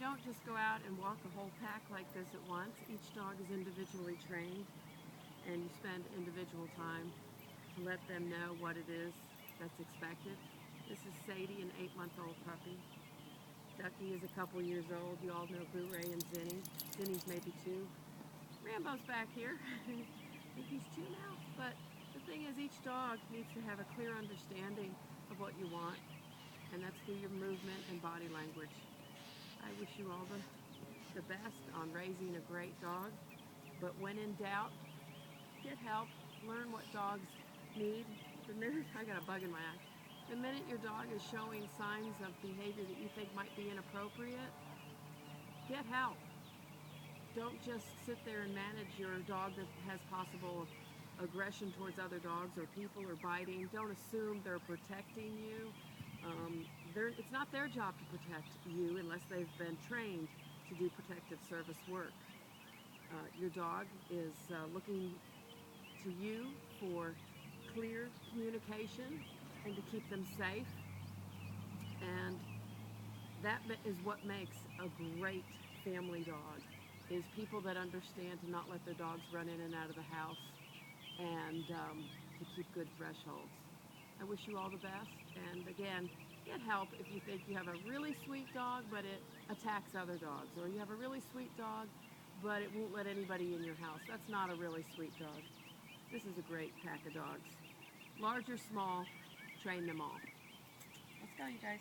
don't just go out and walk a whole pack like this at once. Each dog is individually trained, and you spend individual time to let them know what it is that's expected. This is Sadie, an 8-month-old puppy. Ducky is a couple years old. You all know Boo Ray and Zinny. Zinny's maybe 2. Rambo's back here. I think he's 2 now. But the thing is, each dog needs to have a clear understanding of what you want, and that's through your movement and body language. I wish you all the best on raising a great dog, but when in doubt, get help, learn what dogs need. The minute, I got a bug in my eye. The minute your dog is showing signs of behavior that you think might be inappropriate, get help. Don't just sit there and manage your dog that has possible aggression towards other dogs or people or biting. Don't assume they're protecting you. It's not their job to protect you unless they've been trained to do protective service work. Your dog is looking to you for clear communication and to keep them safe, and that is what makes a great family dog, is people that understand to not let their dogs run in and out of the house, and to keep good thresholds. I wish you all the best, and again, get help if you think you have a really sweet dog but it attacks other dogs, or you have a really sweet dog but it won't let anybody in your house. That's not a really sweet dog. This is a great pack of dogs. Large or small, train them all. Let's go, you guys.